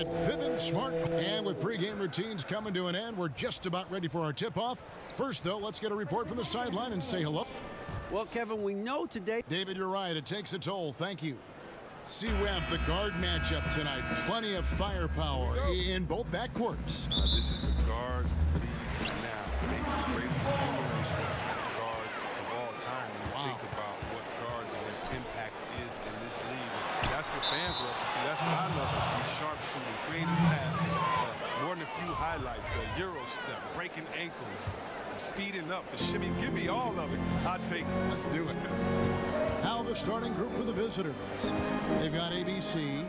at Vivint Smart. And with pregame routines coming to an end, we're just about ready for our tip-off. First, though, let's get a report from the sideline and say hello. Well, Kevin, we know today. David, you're right. It takes a toll. Thank you. C-Web, the guard matchup tonight. Plenty of firepower in both backcourts. This is a guards league now. Maybe the greatest generation of guards of all time. When you think about what guards and their impact is in this league. That's what fans love to see. That's what I love to see. Sharp shooting, creative passing, more than a few highlights. The Euro step, breaking ankles, speeding up, the shimmy. Give me all of it. I'll take it. Let's do it. Now the starting group for the visitors. They've got ABC.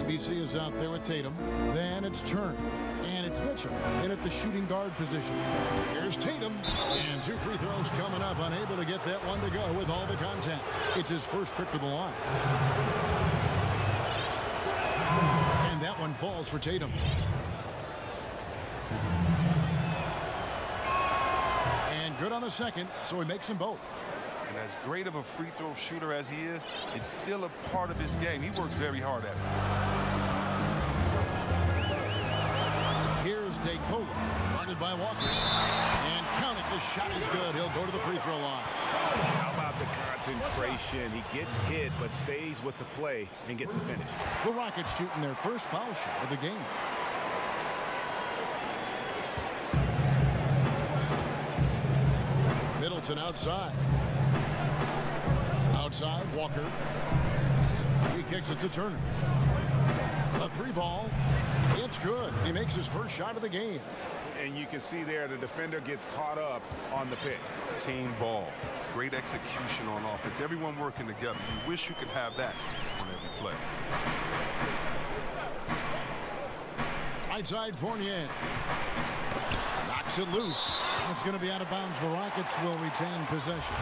ABC is out there with Tatum. Then it's Turner. And it's Mitchell in at the shooting guard position. Here's Tatum. And 2 free throws coming up. Unable to get that one to go with all the contact. It's his first trip to the line. And that one falls for Tatum. And good on the second, so he makes them both. And as great of a free throw shooter as he is, it's still a part of his game. He works very hard at it. Here's DeCola, guarded by Walker. And count it, the shot is good. He'll go to the free throw line. How about the concentration? He gets hit, but stays with the play and gets the finish. The Rockets shooting their first foul shot of the game. Middleton outside. Outside, Walker. He kicks it to Turner. A 3-ball. It's good. He makes his first shot of the game. And you can see there the defender gets caught up on the pick. Team ball. Great execution on offense. Everyone working together. You wish you could have that on every play. Right side, Fournier. Knocks it loose. It's going to be out of bounds. The Rockets will retain possession.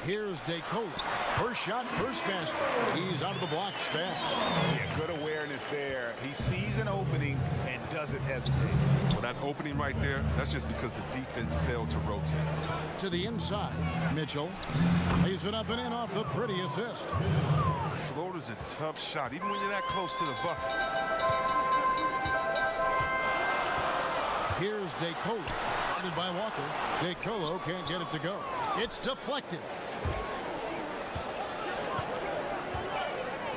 Here's DeCola. First shot, first basket. He's out of the blocks fast. Yeah, good awareness there. He sees an opening and doesn't hesitate. Well, that opening right there, that's just because the defense failed to rotate. To the inside, Mitchell lays it up and in off the pretty assist. Floater's a tough shot, even when you're that close to the bucket. Here's DeCola, guarded by Walker. DeCola can't get it to go. It's deflected.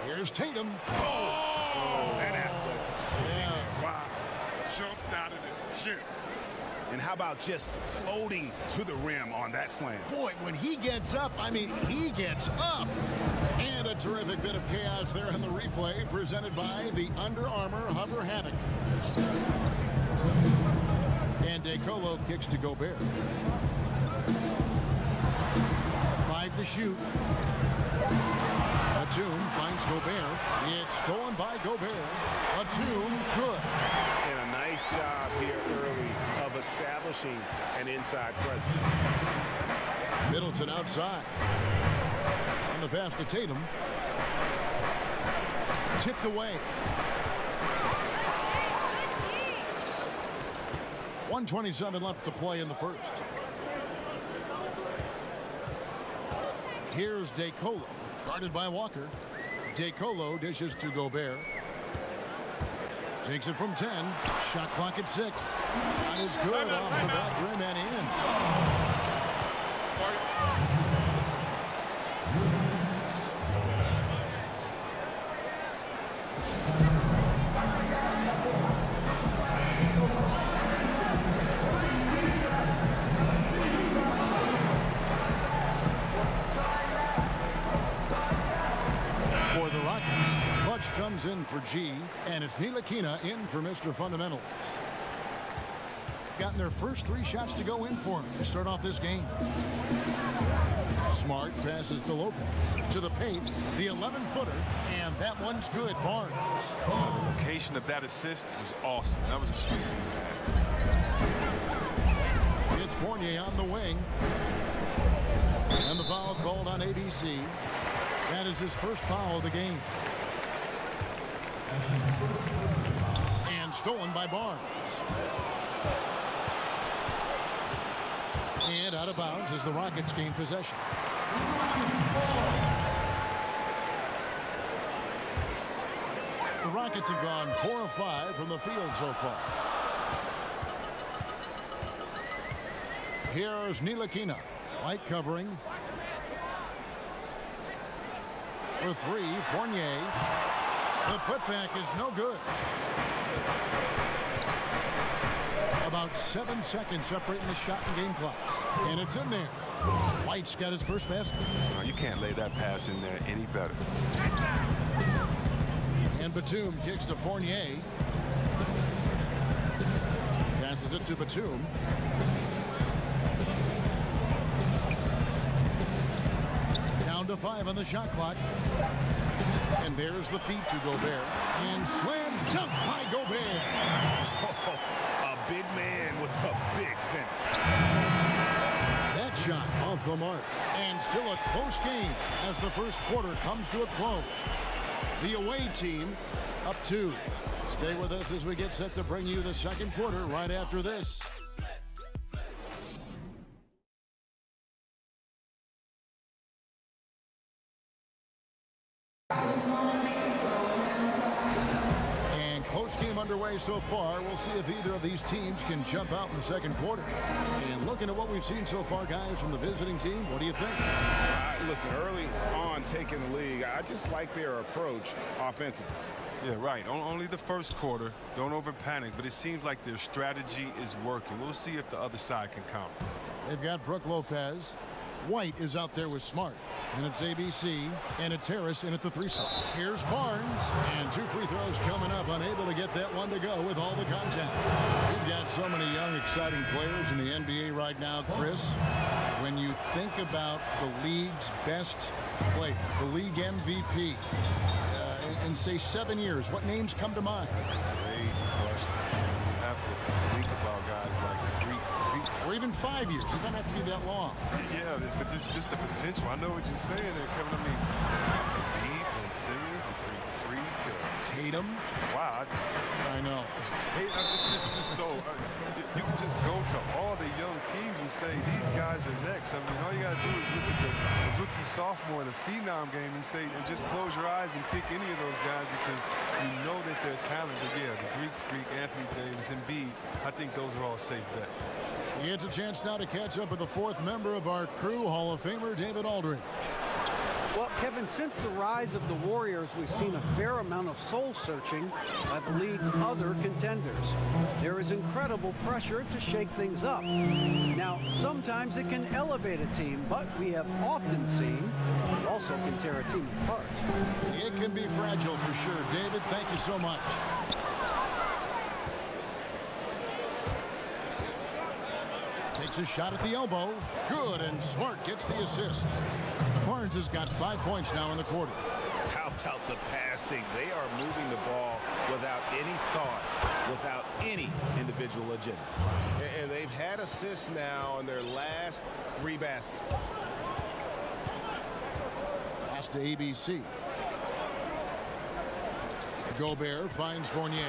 Here's Tatum. That athletic. Yeah. Wow. Jumped out of the gym. And how about just floating to the rim on that slam? Boy, when he gets up, I mean, he gets up. And a terrific bit of chaos there in the replay presented by the Under Armour Hover Havoc. And DeColo kicks to Gobert. 5 to shoot. Batum finds Gobert. It's stolen by Gobert. Batum, good. And a nice job here early of establishing an inside presence. Middleton outside. On the pass to Tatum. Tipped away. 1:27 left to play in the first. Here's DeColo, guarded by Walker. DeColo dishes to Gobert. Takes it from 10. Shot clock at 6. Shot is good off the back rim and in. For the Rockets, Clutch comes in for G, and it's Ntilikina in for Mr. Fundamentals. Gotten their first 3 shots to go in for him to start off this game. Smart passes to Lopez. To the paint, the 11-footer, and that one's good, Barnes. The location of that assist was awesome. That was a sweet pass. It's Fournier on the wing. And the foul called on ABC. That is his first foul of the game. And stolen by Barnes. And out of bounds as the Rockets gain possession. The Rockets have gone 4 of 5 from the field so far. Here's Ntilikina. White covering. For three, Fournier. The putback is no good. About 7 seconds separating the shot and game clocks. And it's in there. White's got his first basket. No, you can't lay that pass in there any better. And Batum kicks to Fournier. Passes it to Batum. Down to 5 on the shot clock. And there's the feed to Gobert. And slam dunk by Gobert. A big man with a big finish. That shot off the mark. And still a close game as the first quarter comes to a close. The away team up 2. Stay with us as we get set to bring you the second quarter right after this. And close game underway so far. We'll see if either of these teams can jump out in the second quarter. And looking at what we've seen so far, guys, from the visiting team, what do you think? Listen, early on taking the lead, I just like their approach offensively. Yeah, right. Only the first quarter. Don't over panic, but it seems like their strategy is working. We'll see if the other side can counter. They've got Brook Lopez. White is out there with Smart. And it's ABC, and it's Harris in at the 3 slot. Here's Barnes, and 2 free throws coming up, unable to get that one to go with all the contact. We've got so many young, exciting players in the NBA right now, Chris. When you think about the league's best player, the league MVP, in say 7 years, what names come to mind? That's a great question. You have to think about guys like the Greek Freak. Or even 5 years. It doesn't have to be that long. Yeah, but just the potential. I know what you're saying there, Kevin. I mean, Embiid and Simmons, the Greek Freak. Tatum. Wow. I know. It's just so. You can just go to all the young teams and say, these guys are next. I mean, all you got to do is look at the rookie, sophomore, the phenom game and say, and just close your eyes and pick any of those guys because you know that they're talented. Yeah, the Greek Freak, Anthony Davis, Embiid, I think those are all safe bets. He gets a chance now to catch up with the 4th member of our crew, Hall of Famer David Aldridge. Well, Kevin, since the rise of the Warriors, we've seen a fair amount of soul-searching by the league's other contenders. There is incredible pressure to shake things up. Now, sometimes it can elevate a team, but we have often seen it also can tear a team apart. It can be fragile for sure. David, thank you so much. Takes a shot at the elbow. Good, and Smart gets the assist. Barnes has got 5 points now in the quarter. How about the passing? They are moving the ball without any thought, without any individual agenda. And they've had assists now on their last 3 baskets. Pass to ABC. Gobert finds Fournier.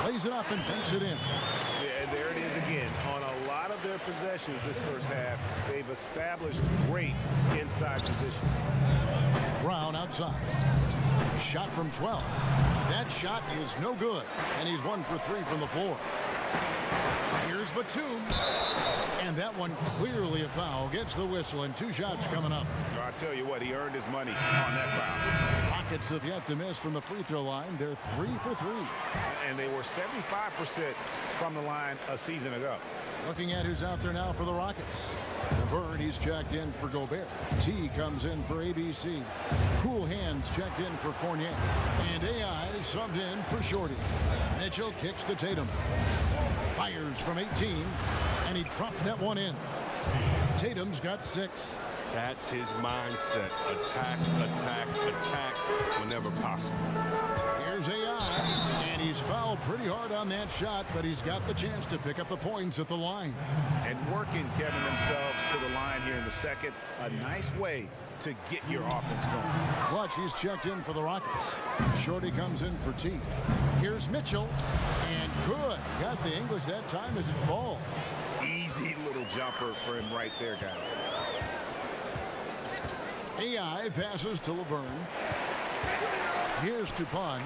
Lays it up and banks it in. Yeah, and there it is again. On a lot of their possessions this first half, they've established great inside position. Brown outside. Shot from 12. That shot is no good. And he's 1 for 3 from the floor. Here's Batum. And that one clearly a foul. Gets the whistle and 2 shots coming up. I tell you what, he earned his money on that foul. Rockets have yet to miss from the free throw line. They're 3 for 3. And they were 75% from the line a season ago. Looking at who's out there now for the Rockets. Vern, he's checked in for Gobert. T comes in for ABC. Cool Hands checked in for Fournier. And AI subbed in for Shorty. Mitchell kicks to Tatum. Fires from 18. And he drops that one in. Tatum's got 6. That's his mindset. Attack, attack, attack whenever possible. Here's AI. And he's fouled pretty hard on that shot, but he's got the chance to pick up the points at the line. And working, Kevin, themselves to the line here in the second. A nice way to get your offense going. Clutch, he's checked in for the Rockets. Shorty comes in for T. Here's Mitchell. And good. Got the English that time as it falls. Easy little jumper for him right there, guys. AI passes to Laverne. Here's Tupon.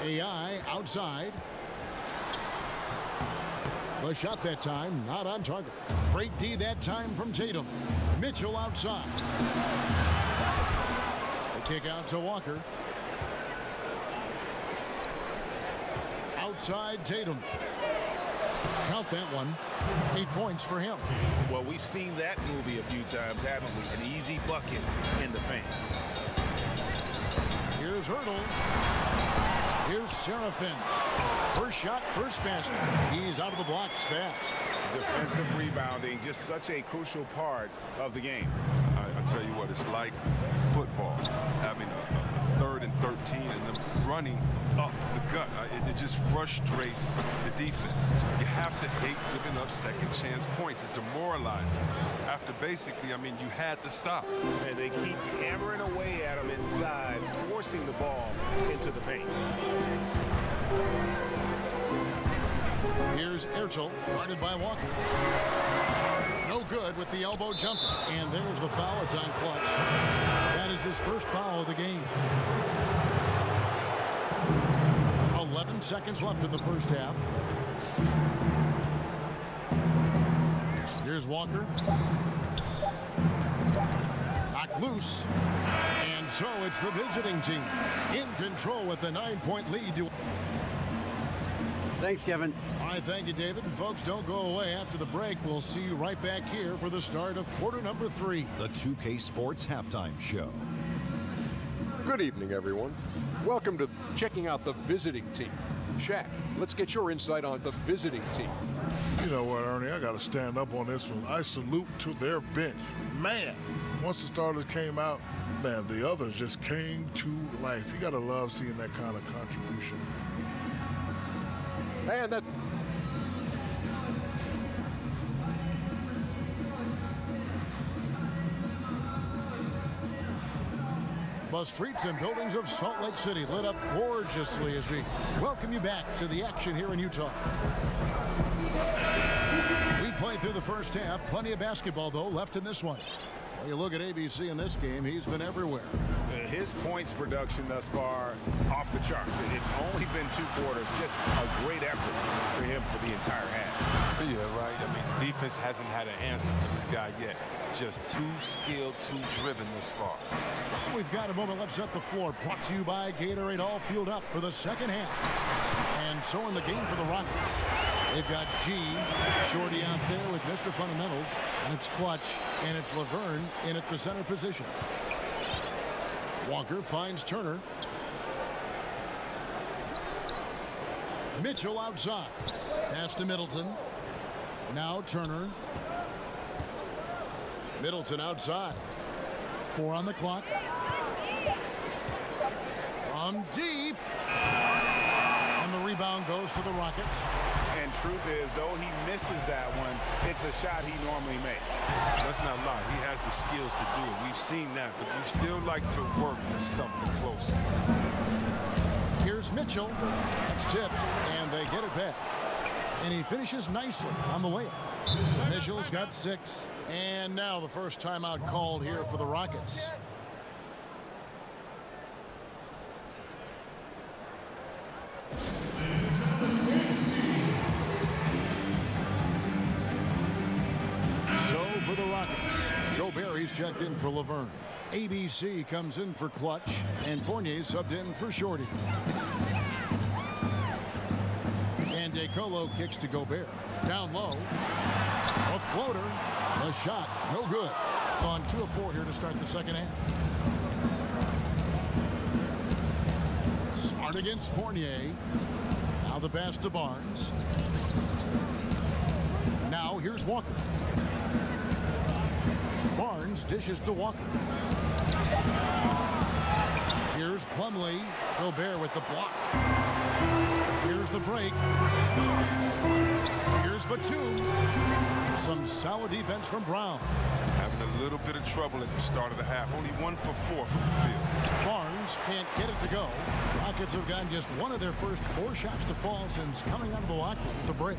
AI outside. The shot that time, not on target. Great D that time from Tatum. Mitchell outside. The kick out to Walker. Outside Tatum. Count that one. 8 points for him. Well, we've seen that movie a few times, haven't we? An easy bucket in the paint. Here's Hurdle. Here's Serafin. First shot, first basket. He's out of the blocks fast. Defensive rebounding, just such a crucial part of the game. I tell you what, it's like football, having a 3rd and 13 and then running up the gut. It just frustrates the defense. You have to hate giving up second chance points. It's demoralizing. After basically, I mean, you had to stop. And they keep hammering away at him inside, forcing the ball into the paint. Here's Ertel, guarded by Walker. No good with the elbow jumper. And there's the foul. It's on Clutch. That is his first foul of the game. 11 seconds left in the first half. Here's Walker. Knocked loose. And so it's the visiting team in control with a 9-point lead. Thanks, Kevin. All right, thank you, David. And folks, don't go away. After the break, we'll see you right back here for the start of quarter number 3. The 2K Sports Halftime Show. Good evening, everyone. Welcome to checking out the visiting team. Shaq, let's get your insight on the visiting team. You know what, Ernie? I got to stand up on this one. I salute to their bench. Man, once the starters came out, man, the others just came to life. You got to love seeing that kind of contribution. And that. The streets and buildings of Salt Lake City lit up gorgeously as we welcome you back to the action here in Utah. We played through the first half. Plenty of basketball, though, left in this one. Well, you look at ABC in this game, he's been everywhere. His points production thus far off the charts. It's only been 2 quarters. Just a great effort for him for the entire half. Yeah, right. I mean, defense hasn't had an answer for this guy yet. Just too skilled, too driven this far. We've got a moment left set the floor. Brought to you by Gatorade, all fueled up for the second half. And so in the game for the Rockets. They've got G, Shorty out there with Mr. Fundamentals. And it's Clutch, and it's Laverne in at the center position. Walker finds Turner. Mitchell outside. Pass to Middleton. Now Turner. Middleton outside. 4 on the clock. From deep. And the rebound goes to the Rockets. And truth is, though he misses that one, it's a shot he normally makes. Let's not lie. He has the skills to do it. We've seen that, but you still like to work for something closer. Here's Mitchell. It's tipped, and they get it back. And he finishes nicely on the layup. Mitchell's got 6. And now the first timeout called here for the Rockets. So for the Rockets, Gobert checked in for Laverne. ABC comes in for Clutch, and Fournier subbed in for Shorty. And DeColo kicks to Gobert. Down low. A floater. A shot. No good. On 2 of 4 here to start the second half. Smart against Fournier. Now the pass to Barnes. Now here's Walker. Barnes dishes to Walker. Here's Plumlee. Gobert with the block. Here's the break. Here's Batum. Some solid defense from Brown. having a little bit of trouble at the start of the half. Only 1 for 4 from the field. Barnes can't get it to go. Rockets have gotten just one of their first 4 shots to fall since coming out of the locker room at the break.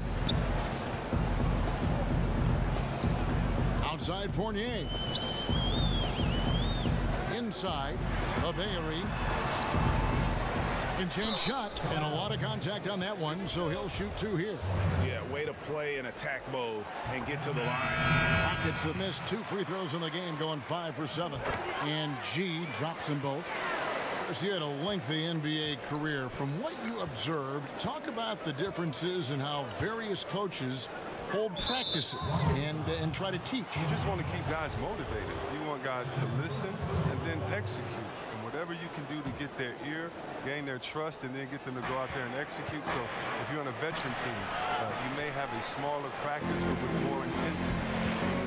Outside Fournier. Inside, Babayeri. Second chance shot, and a lot of contact on that one, so he'll shoot 2 here. Yeah, way to play in attack mode and get to the line. Rockets have missed 2 free throws in the game, going 5 for 7. And G drops them both. Chris, you had a lengthy NBA career. From what you observed, talk about the differences in how various coaches hold practices and try to teach. You just want to keep guys motivated. You want guys to listen and then execute. And whatever you can do to get their ear, gain their trust, and then get them to go out there and execute. So if you're on a veteran team, you may have a smaller practice but with more intensity.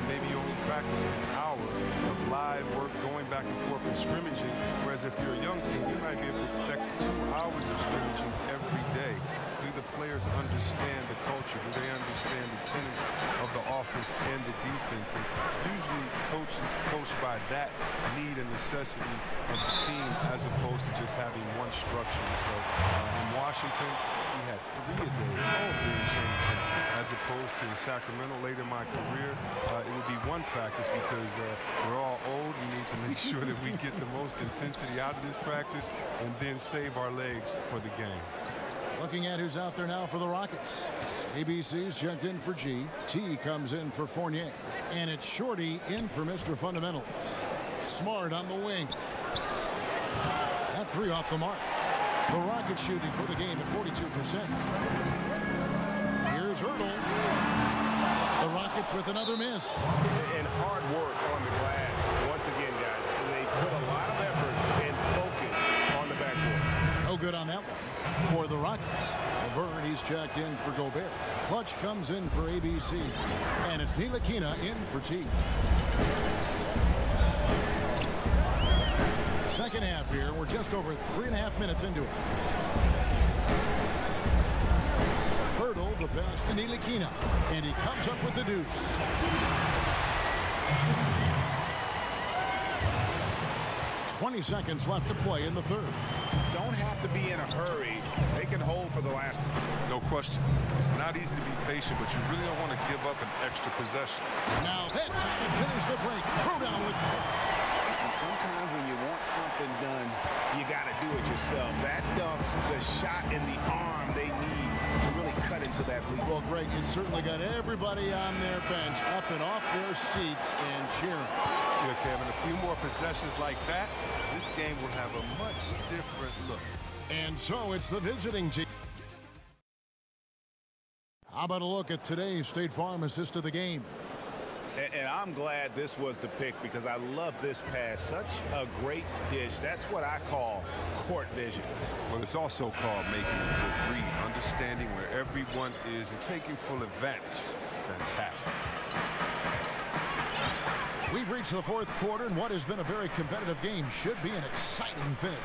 Maybe you only practice an hour of live work going back and forth and scrimmaging, whereas if you're a young team, you might be able to expect 2 hours of scrimmaging every day. Do the players understand the culture? Do they understand the tenets of the offense and the defense? And usually coaches coach by that need and necessity of the team as opposed to just having one structure. So in Washington, we had 3 a day, all being changed. As opposed to in Sacramento later in my career, it would be 1 practice because we're all old. We need to make sure that we get the most intensity out of this practice and then save our legs for the game. Looking at who's out there now for the Rockets. ABC's checked in for G. T comes in for Fournier. And it's Shorty in for Mr. Fundamentals. Smart on the wing. That 3 off the mark. The Rockets shooting for the game at 42%. Here's Hurdle. The Rockets with another miss. And hard work on the glass. Once again, guys, they put a lot of effort and focus on the backboard. No good on that one for the Rockets. Vern, he's checked in for Gobert. Clutch comes in for ABC. And it's Ntilikina in for T. Second half here. We're just over 3.5 minutes into it. Hurdle, the pass to Ntilikina. And he comes up with the deuce. 20 seconds left to play in the third. Don't have to be in a hurry. They can hold for the last one. No question. It's not easy to be patient, but you really don't want to give up an extra possession. Now that's how you finish the break. Throw down with force. And sometimes when you want something done, you got to do it yourself. That dunks the shot in the arm they need to really cut into that lead. Well, Greg, it certainly got everybody on their bench up and off their seats and cheering. Yeah, Kevin, a few more possessions like that, this game will have a much different look. And so it's the visiting team. How about a look at today's State Farm assist of the game? And I'm glad this was the pick because I love this pass. Such a great dish. That's what I call court vision. Well, it's also called making a good read, understanding where everyone is and taking full advantage. Fantastic. We've reached the 4th quarter, and what has been a very competitive game should be an exciting finish.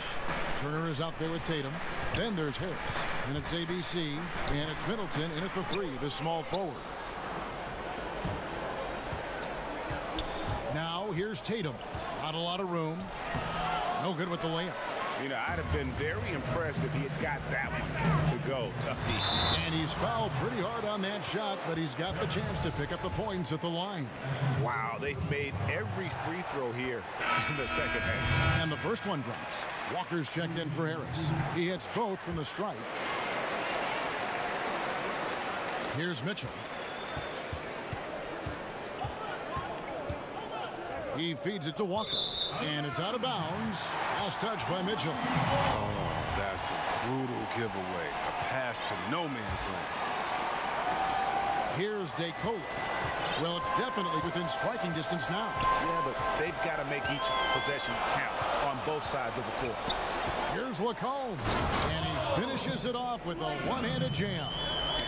Turner is out there with Tatum. Then there's Harris. And it's ABC. And it's Middleton in at the 3, the small forward. Now here's Tatum. Not a lot of room. No good with the layup. You know, I'd have been very impressed if he had got that one to go. Tough D. And he's fouled pretty hard on that shot, but he's got the chance to pick up the points at the line. Wow, they've made every free throw here in the second half. And the first one drops. Walker's checked in for Harris. He hits both from the stripe. Here's Mitchell. He feeds it to Walker. And it's out of bounds. Last touch by Mitchell. Oh, that's a brutal giveaway. A pass to no man's land. Here's DeCola. Well, it's definitely within striking distance now. Yeah, but they've got to make each possession count on both sides of the floor. Here's Lacombe. And he finishes it off with a one-handed jam.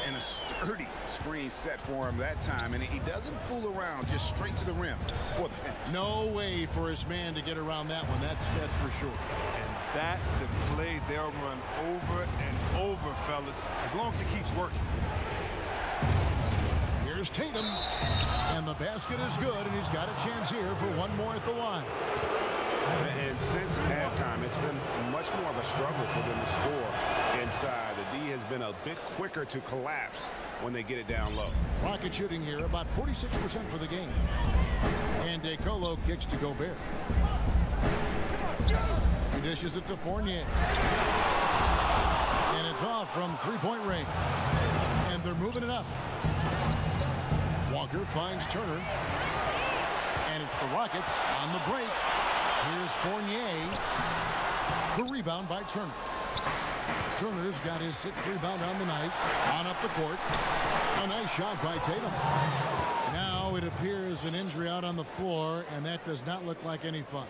And a sturdy screen set for him that time. And he doesn't fool around, just straight to the rim for the finish. No way for his man to get around that one. That's for sure. And that's a play they'll run over and over, fellas, as long as he keeps working. Here's Tatum. And the the basket is good, and he's got a chance here for one more at the line. And since halftime, it's been much more of a struggle for them to score inside. The D has been a bit quicker to collapse when they get it down low. Rocket shooting here about 46% for the game. And DeColo kicks to Gobert. He dishes it to Fournier. And it's off from three-point range. And they're moving it up. Walker finds Turner. And it's the Rockets on the break. Here's Fournier. The rebound by Turner. Turner's got his 6th rebound on the night. On up the court. A nice shot by Tatum. Now it appears an injury out on the floor, and that does not look like any fun.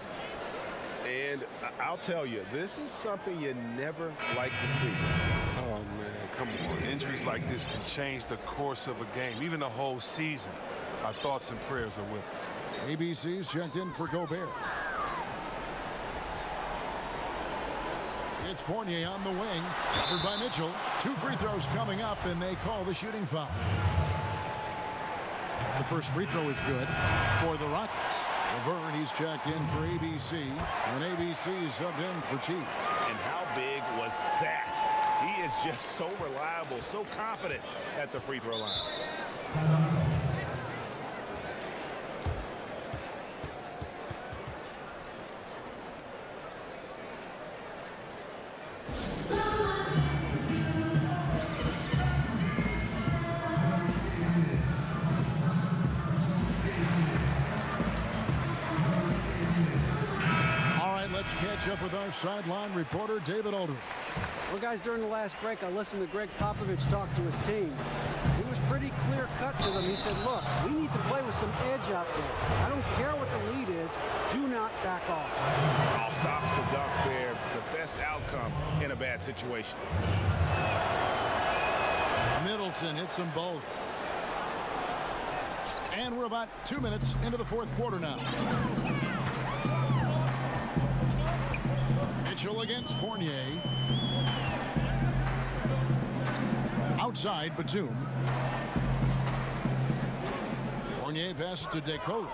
And I'll tell you, this is something you never like to see. Oh, man, come on. Injuries like this can change the course of a game, even the whole season. Our thoughts and prayers are with him. ABC's checked in for Gobert. It's Fournier on the wing, covered by Mitchell. 2 free throws coming up, and they call the shooting foul. The first free throw is good for the Rockets. Laverne, he's checked in for ABC, and ABC subbed in for Chief. And how big was that? He is just so reliable, so confident at the free throw line. Catch up with our sideline reporter, David Aldridge. Well, guys, during the last break, I listened to Greg Popovich talk to his team. He was pretty clear-cut to them. He said, look, we need to play with some edge out there. I don't care what the lead is. Do not back off. All stops the dunk there. The best outcome in a bad situation. Middleton hits them both. And we're about 2 minutes into the 4th quarter now. Mitchell against Fournier. Outside, Batum. Fournier passes to DeColo.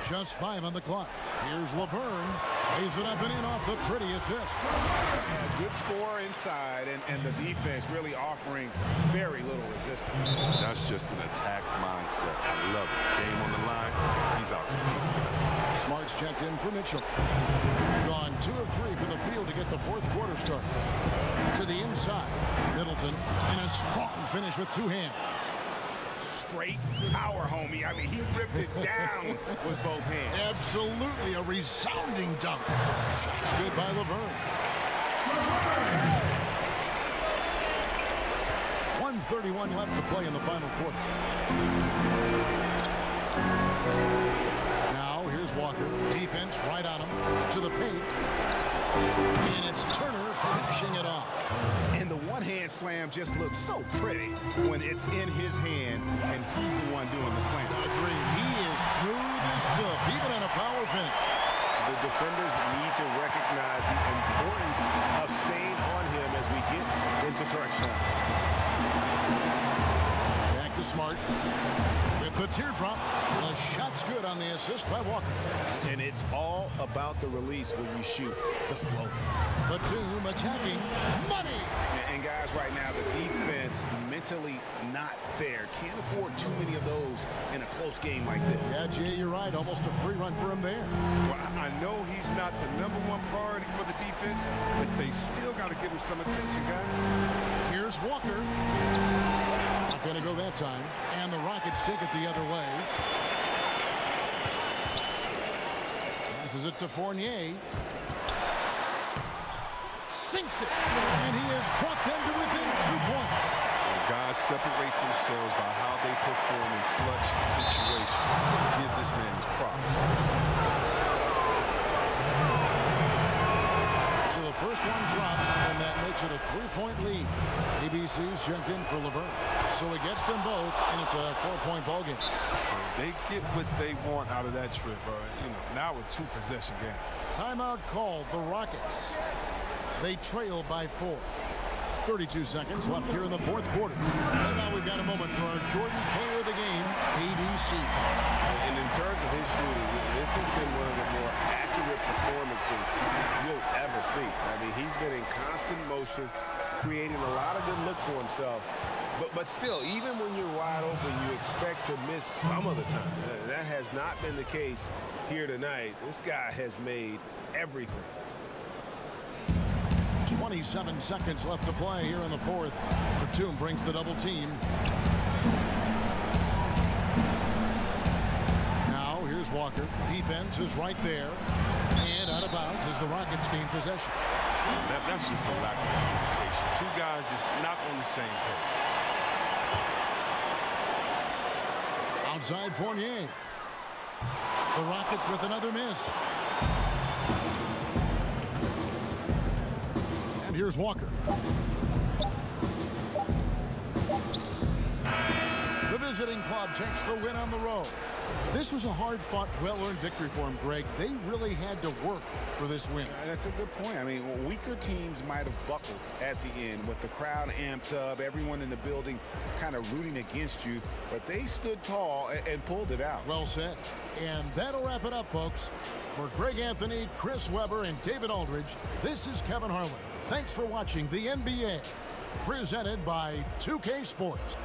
Just 5 on the clock. Here's Laverne. Lays it up and in off the pretty assist. Good score inside, and the defense really offering very little resistance. That's just an attack mindset. I love it. Game on the line. He's out competing. Smart's checked in for Mitchell. Gone 2 of 3 from the field to get the 4th quarter started. To the inside. Middleton in a strong finish with 2 hands. Straight power, homie. I mean, he ripped it down with both hands. Absolutely a resounding dunk. Shot's good by Laverne. 1:31 left to play in the final quarter. Now here's Walker. Defense right on him. To the paint. And it's Turner finishing it off. And the one-hand slam just looks so pretty when it's in his hand and he's the one doing the slam. Agreed. He is smooth as silk, even in a power finish. The defenders need to recognize the importance of staying on him as we get into correction. Back to Smart. With the teardrop. The shot's good on the assist by Walker. And it's all about the release when you shoot the float. Batum attacking. Money! And guys, right now, the defense mentally not there. Can't afford too many of those in a close game like this. Yeah, Jay, you're right. Almost a free run for him there. Well, I know he's not the #1 priority for the defense, but they still got to give him some attention, guys. Here's Walker. Not going to go that time. And the Rockets take it the other way. Passes it to Fournier. Sinks it. And he has brought them to within 2 points. Guys separate themselves by how they perform in clutch situations. Give this man his props. So the first one drops, and that makes it a 3-point lead. ABC's checked in for Laverne. So he gets them both, and it's a 4-point ball game. They get what they want out of that trip, now a 2-possession game. Timeout called the Rockets. They trail by 4. 32 seconds left here in the 4th quarter. And now we've got a moment for our Jordan Player of the Game, ABC. And terms of his shooting, this has been one of the more accurate performances you'll ever see. I mean, he's been in constant motion, creating a lot of good looks for himself. But still, even when you're wide open, you expect to miss some of the time. That has not been the case here tonight. This guy has made everything. 27 seconds left to play here in the fourth. Batum brings the double team. Now here's Walker. Defense is right there. And out of bounds as the Rockets gain possession. That's just a lack of communication. Two guys just not on the same page. Outside Fournier. The Rockets with another miss. And here's Walker. The visiting club takes the win on the road. This was a hard-fought, well-earned victory for him, Greg. They really had to work for this win. That's a good point. I mean, weaker teams might have buckled at the end with the crowd amped up, everyone in the building kind of rooting against you, but they stood tall and pulled it out. Well said. And that'll wrap it up, folks. For Greg Anthony, Chris Webber, and David Aldridge, this is Kevin Harlan. Thanks for watching the NBA, presented by 2K Sports.